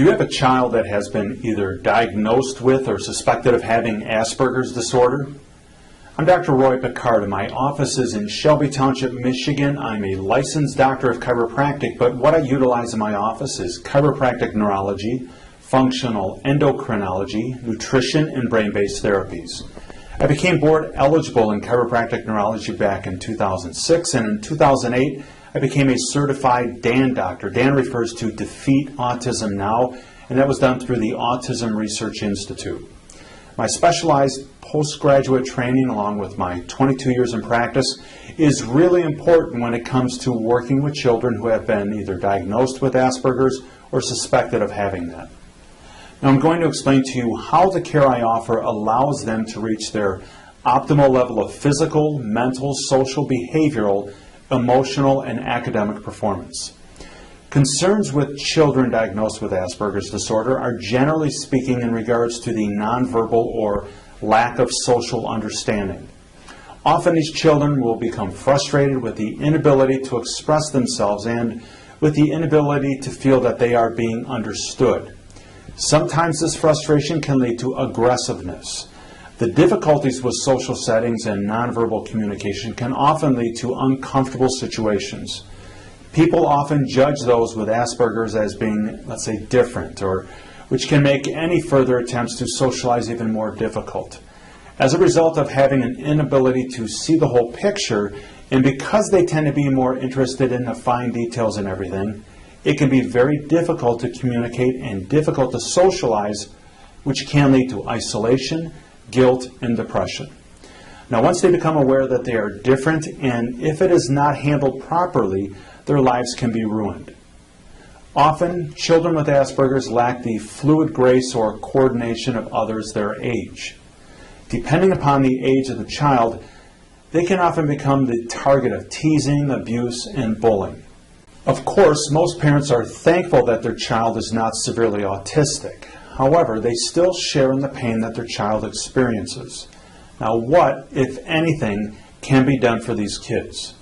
Do you have a child that has been either diagnosed with or suspected of having Asperger's disorder? I'm Dr. Roy Picard, and my office is in Shelby Township, Michigan. I'm a licensed doctor of chiropractic, but what I utilize in my office is chiropractic neurology, functional endocrinology, nutrition, and brain-based therapies. I became board eligible in chiropractic neurology back in 2006, and in 2008, I became a certified DAN doctor. DAN refers to Defeat Autism Now, and that was done through the Autism Research Institute. My specialized postgraduate training, along with my 22 years in practice, is really important when it comes to working with children who have been either diagnosed with Asperger's or suspected of having that. Now I'm going to explain to you how the care I offer allows them to reach their optimal level of physical, mental, social, behavioral, emotional, and academic performance. Concerns with children diagnosed with Asperger's disorder are generally speaking in regards to the nonverbal or lack of social understanding. Often these children will become frustrated with the inability to express themselves and with the inability to feel that they are being understood. Sometimes this frustration can lead to aggressiveness. The difficulties with social settings and nonverbal communication can often lead to uncomfortable situations. People often judge those with Asperger's as being, let's say, different, or which can make any further attempts to socialize even more difficult. As a result of having an inability to see the whole picture, and because they tend to be more interested in the fine details and everything, it can be very difficult to communicate and difficult to socialize, which can lead to isolation, guilt, and depression. Now, once they become aware that they are different, and if it is not handled properly, their lives can be ruined. Often, children with Asperger's lack the fluid grace or coordination of others their age. Depending upon the age of the child, they can often become the target of teasing, abuse, and bullying. Of course, most parents are thankful that their child is not severely autistic. However, they still share in the pain that their child experiences. Now, what, if anything, can be done for these kids?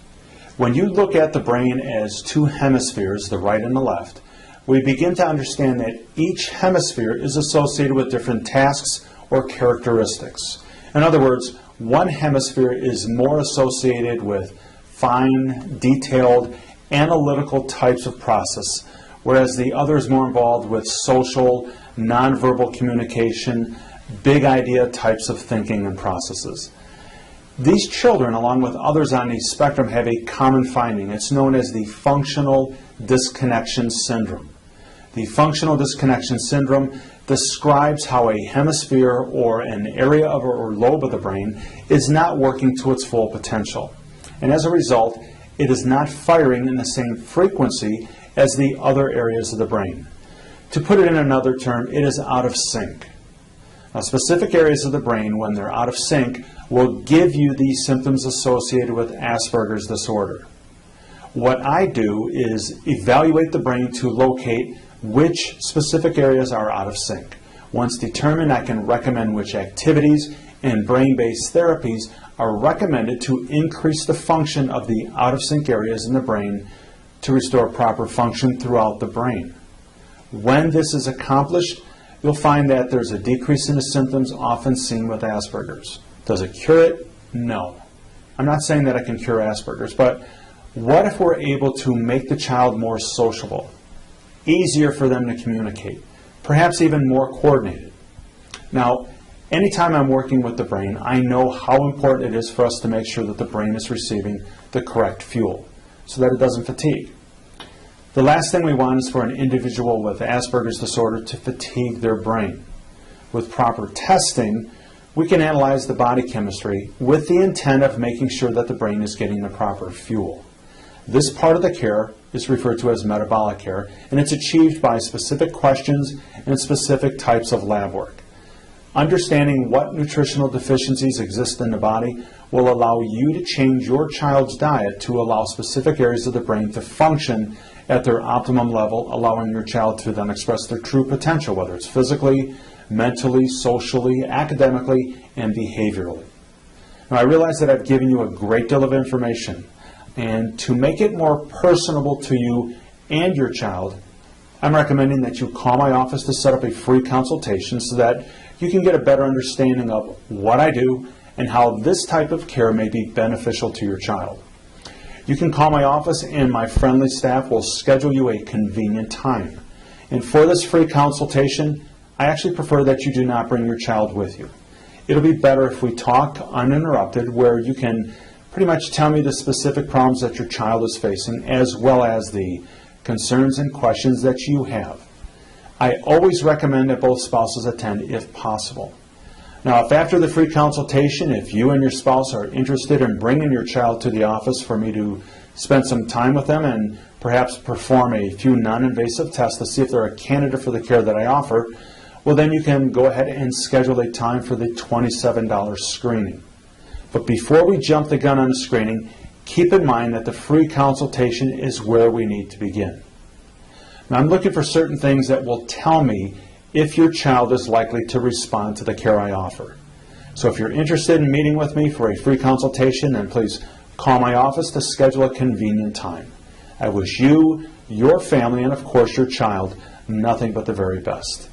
When you look at the brain as two hemispheres, the right and the left, we begin to understand that each hemisphere is associated with different tasks or characteristics. In other words, one hemisphere is more associated with fine, detailed, analytical types of process, whereas the other is more involved with social, nonverbal communication, big idea types of thinking and processes. These children, along with others on the spectrum, have a common finding. It's known as the functional disconnection syndrome. The functional disconnection syndrome describes how a hemisphere or an area of or lobe of the brain is not working to its full potential. And as a result, it is not firing in the same frequency as the other areas of the brain. To put it in another term, it is out of sync. Now, specific areas of the brain, when they're out of sync, will give you these symptoms associated with Asperger's disorder. What I do is evaluate the brain to locate which specific areas are out of sync. Once determined, I can recommend which activities and brain-based therapies are recommended to increase the function of the out-of-sync areas in the brain to restore proper function throughout the brain. When this is accomplished, you'll find that there's a decrease in the symptoms often seen with Asperger's. Does it cure it? No. I'm not saying that it can cure Asperger's, but what if we're able to make the child more sociable, easier for them to communicate, perhaps even more coordinated? Now, anytime I'm working with the brain, I know how important it is for us to make sure that the brain is receiving the correct fuel so that it doesn't fatigue. The last thing we want is for an individual with Asperger's disorder to fatigue their brain. With proper testing, we can analyze the body chemistry with the intent of making sure that the brain is getting the proper fuel. This part of the care is referred to as metabolic care, and it's achieved by specific questions and specific types of lab work. Understanding what nutritional deficiencies exist in the body will allow you to change your child's diet to allow specific areas of the brain to function at their optimum level, allowing your child to then express their true potential, whether it's physically, mentally, socially, academically, and behaviorally. Now, I realize that I've given you a great deal of information, and to make it more personable to you and your child, I'm recommending that you call my office to set up a free consultation so that you can get a better understanding of what I do and how this type of care may be beneficial to your child. You can call my office and my friendly staff will schedule you a convenient time. And for this free consultation, I actually prefer that you do not bring your child with you. It'll be better if we talk uninterrupted, where you can pretty much tell me the specific problems that your child is facing, as well as the concerns and questions that you have. I always recommend that both spouses attend if possible. Now, if after the free consultation, if you and your spouse are interested in bringing your child to the office for me to spend some time with them and perhaps perform a few non-invasive tests to see if they're a candidate for the care that I offer, well, then you can go ahead and schedule a time for the $27 screening. But before we jump the gun on the screening, keep in mind that the free consultation is where we need to begin. Now, I'm looking for certain things that will tell me if your child is likely to respond to the care I offer. So if you're interested in meeting with me for a free consultation, then please call my office to schedule a convenient time. I wish you, your family, and of course your child nothing but the very best.